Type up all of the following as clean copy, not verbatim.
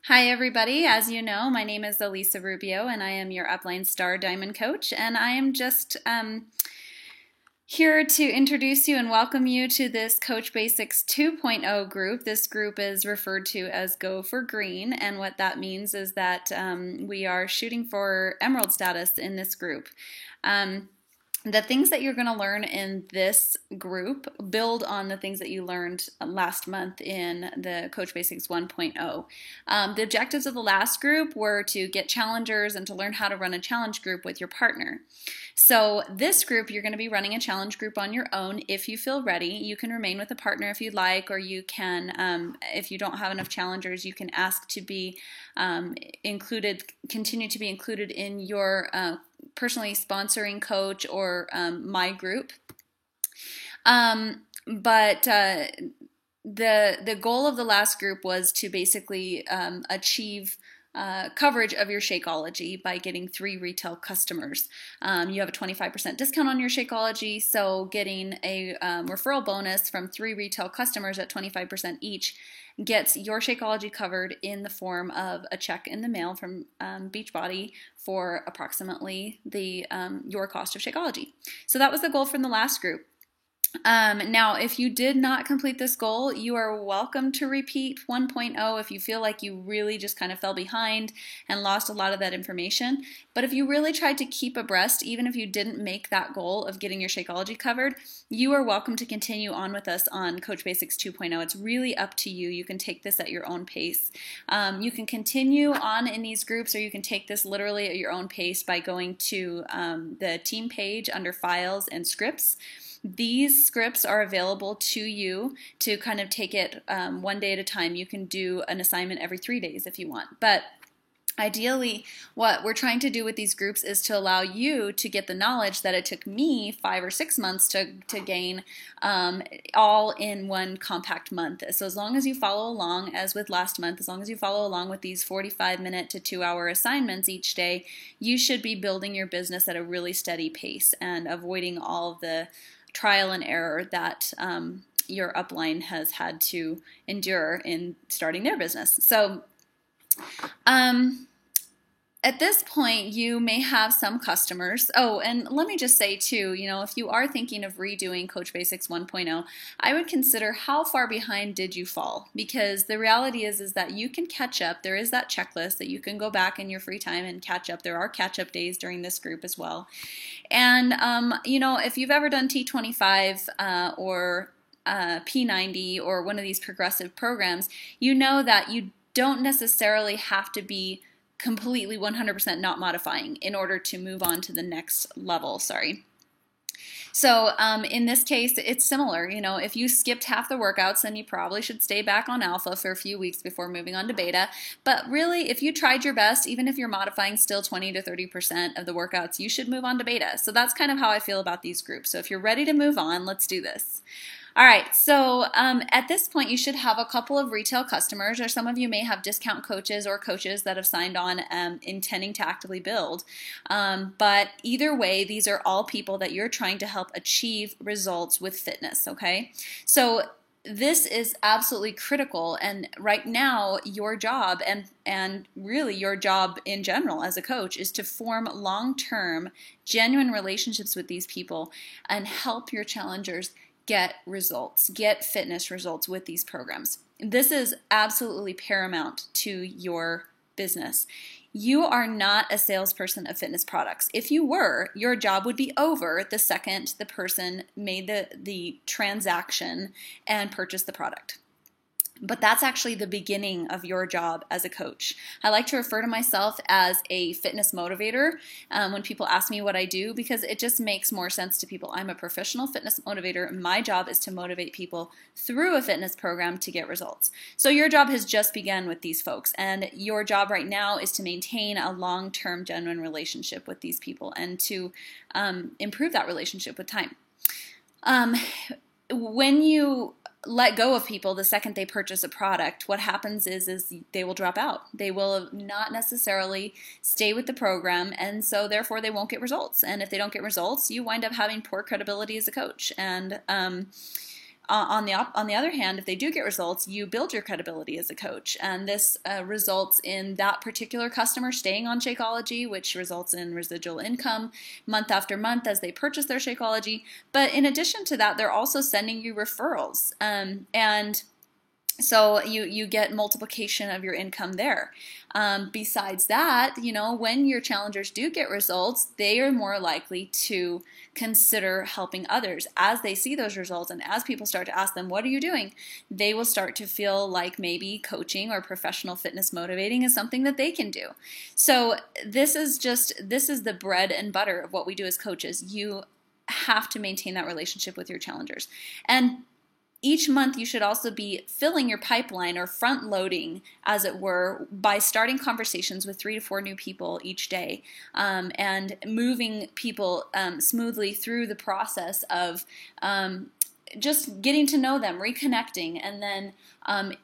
Hi, everybody. As you know, my name is Elisa Rubio, and I am your Upline Star Diamond Coach. And I am just here to introduce you and welcome you to this Coach Basics 2.0 group. This group is referred to as Go for Green, and what that means is that we are shooting for Emerald status in this group. The things that you're going to learn in this group build on the things that you learned last month in the Coach Basics 1.0. The objectives of the last group were to get challengers and to learn how to run a challenge group with your partner. So this group, you're going to be running a challenge group on your own if you feel ready. You can remain with a partner if you'd like, or you can, if you don't have enough challengers, you can ask to be continue to be included in your personally sponsoring coach or my group. But the goal of the last group was to basically achieve coverage of your Shakeology by getting 3 retail customers. You have a 25% discount on your Shakeology, so getting a referral bonus from 3 retail customers at 25% each gets your Shakeology covered in the form of a check in the mail from Beachbody for approximately your cost of Shakeology. So that was the goal from the last group. Now, if you did not complete this goal, you are welcome to repeat 1.0 if you feel like you really just kind of fell behind and lost a lot of that information. But if you really tried to keep abreast, even if you didn't make that goal of getting your Shakeology covered, you are welcome to continue on with us on Coach Basics 2.0. It's really up to you. You can take this at your own pace. You can continue on in these groups, or you can take this literally at your own pace by going to the team page under Files and Scripts. These scripts are available to you to kind of take it one day at a time. You can do an assignment every 3 days if you want. But ideally, what we're trying to do with these groups is to allow you to get the knowledge that it took me 5 or 6 months to gain all in one compact month. So as long as you follow along, as with last month, as long as you follow along with these 45-minute to 2-hour assignments each day, you should be building your business at a really steady pace and avoiding all of the trial and error that your upline has had to endure in starting their business. So at this point, you may have some customers. Oh, and let me just say too, if you are thinking of redoing Coach Basics 1.0, I would consider how far behind did you fall? Because the reality is that you can catch up. There is that checklist that you can go back in your free time and catch up. There are catch-up days during this group as well. And, if you've ever done T25 or P90 or one of these progressive programs, you know that you don't necessarily have to be completely 100% not modifying in order to move on to the next level. So in this case, it's similar. If you skipped half the workouts, then you probably should stay back on alpha for a few weeks before moving on to beta. But really, if you tried your best, even if you're modifying still 20 to 30% of the workouts, you should move on to beta. So that's kind of how I feel about these groups. So if you're ready to move on, let's do this. All right, so at this point, you should have a couple of retail customers, or some of you may have discount coaches or coaches that have signed on intending to actively build. But either way, these are all people that you're trying to help achieve results with fitness, okay? So this is absolutely critical, and right now your job and really your job in general as a coach is to form long-term genuine relationships with these people and help your challengers get results, get fitness results with these programs. This is absolutely paramount to your business. You are not a salesperson of fitness products. If you were, your job would be over the second the person made the transaction and purchased the product. But that's actually the beginning of your job as a coach. I like to refer to myself as a fitness motivator when people ask me what I do, because it just makes more sense to people. I'm a professional fitness motivator. My job is to motivate people through a fitness program to get results. So your job has just begun with these folks, and your job right now is to maintain a long-term, genuine relationship with these people and to improve that relationship with time. When you let go of people the second they purchase a product, what happens is they will drop out. They will not necessarily stay with the program, and so therefore they won't get results. And if they don't get results, you wind up having poor credibility as a coach. And on the other hand, if they do get results, you build your credibility as a coach, and this results in that particular customer staying on Shakeology, which results in residual income month after month as they purchase their Shakeology. But in addition to that, they're also sending you referrals, and so you get multiplication of your income there. Besides that, when your challengers do get results, they are more likely to consider helping others. As they see those results and as people start to ask them, what are you doing? They will start to feel like maybe coaching or professional fitness motivating is something that they can do. So this is the bread and butter of what we do as coaches. You have to maintain that relationship with your challengers. And each month, you should also be filling your pipeline or front loading, as it were, by starting conversations with 3 to 4 new people each day, and moving people smoothly through the process of just getting to know them, reconnecting, and then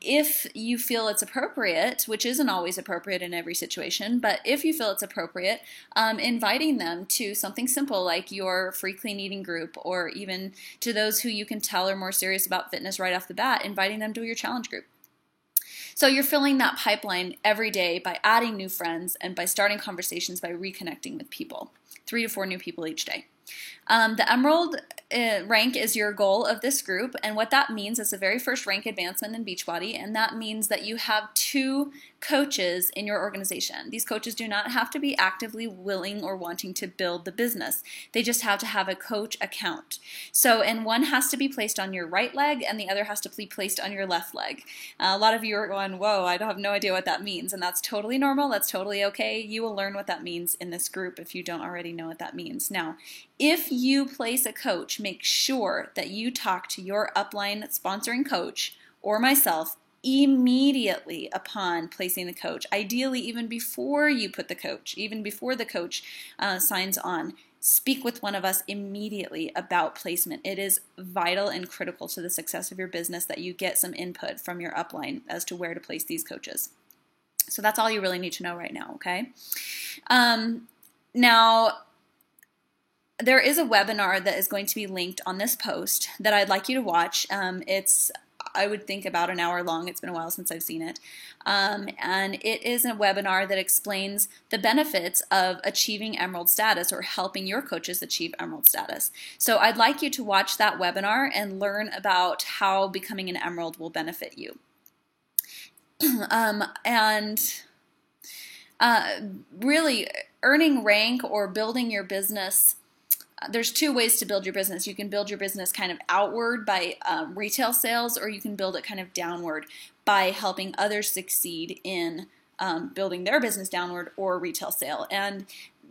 if you feel it's appropriate, which isn't always appropriate in every situation, but if you feel it's appropriate, inviting them to something simple like your free clean eating group, or even to those who you can tell are more serious about fitness right off the bat, inviting them to your challenge group. So you're filling that pipeline every day by adding new friends and by starting conversations by reconnecting with people, 3 to 4 new people each day. The Emerald rank is your goal of this group, and what that means is the very first rank advancement in Beachbody, and that means that you have 2 coaches in your organization. These coaches do not have to be actively willing or wanting to build the business. They just have to have a coach account. So, and one has to be placed on your right leg and the other has to be placed on your left leg. A lot of you are going, whoa, I have no idea what that means, and that's totally normal. That's totally okay. You will learn what that means in this group if you don't already know what that means. Now, if you place a coach, make sure that you talk to your upline sponsoring coach or myself immediately upon placing the coach. Ideally, even before you put the coach, even before the coach signs on, speak with one of us immediately about placement. It is vital and critical to the success of your business that you get some input from your upline as to where to place these coaches. So that's all you really need to know right now, okay? Now, there is a webinar that is going to be linked on this post that I'd like you to watch. It's, I would think, about an hour long. It's been a while since I've seen it. And it is a webinar that explains the benefits of achieving Emerald status or helping your coaches achieve Emerald status. So I'd like you to watch that webinar and learn about how becoming an Emerald will benefit you. Really, earning rank or building your business, there's 2 ways to build your business. You can build your business kind of outward by retail sales, or you can build it kind of downward by helping others succeed in building their business downward or retail sale. And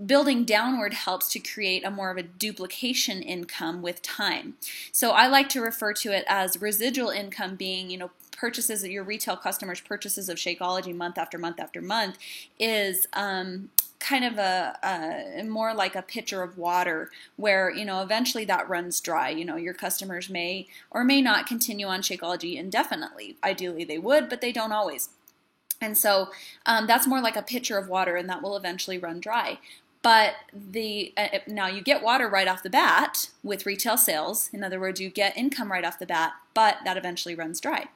building downward helps to create a more of a duplication income with time. So I like to refer to it as residual income, being, purchases of your retail customers' purchases of Shakeology month after month after month is kind of a more like a pitcher of water where, eventually that runs dry. Your customers may or may not continue on Shakeology indefinitely. Ideally they would, but they don't always. And so that's more like a pitcher of water, and that will eventually run dry. But now you get water right off the bat with retail sales. In other words, you get income right off the bat, but that eventually runs dry.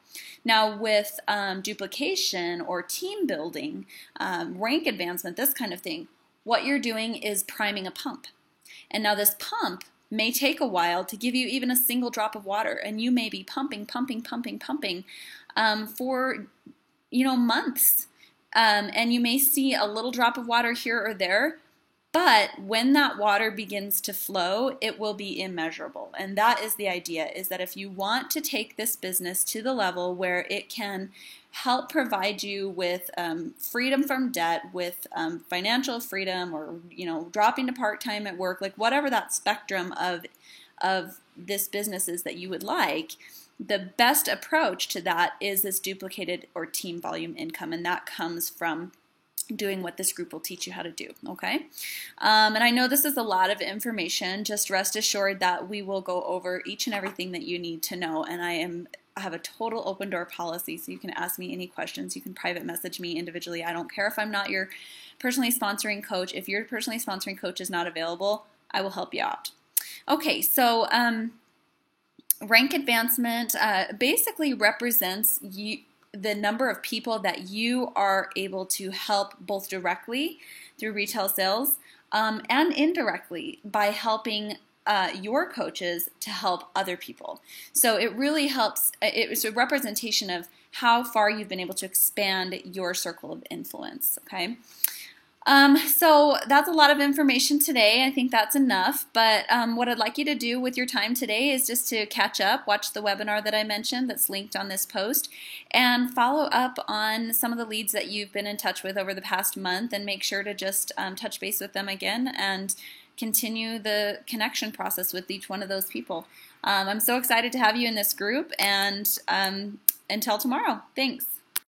Now with duplication or team building, rank advancement, this kind of thing, what you're doing is priming a pump. And now this pump may take a while to give you even a single drop of water, and you may be pumping for months. And you may see a little drop of water here or there, but when that water begins to flow, it will be immeasurable. And that is the idea, is that if you want to take this business to the level where it can help provide you with freedom from debt, with financial freedom, or dropping to part-time at work, like whatever that spectrum of this business is that you would like, the best approach to that is this duplicated or team volume income, and that comes from doing what this group will teach you how to do, okay? And I know this is a lot of information. Just rest assured that we will go over each and everything that you need to know, and I have a total open door policy, so you can ask me any questions. You can private message me individually. I don't care if I'm not your personally sponsoring coach. If your personally sponsoring coach is not available, I will help you out. Okay, so Rank advancement basically represents the number of people that you are able to help both directly through retail sales and indirectly by helping your coaches to help other people. So it really helps. It's a representation of how far you've been able to expand your circle of influence, okay? So that's a lot of information today. I think that's enough. But what I'd like you to do with your time today is just to catch up, watch the webinar that I mentioned that's linked on this post, and follow up on some of the leads that you've been in touch with over the past month, and make sure to just touch base with them again and continue the connection process with each one of those people. I'm so excited to have you in this group, and until tomorrow, thanks.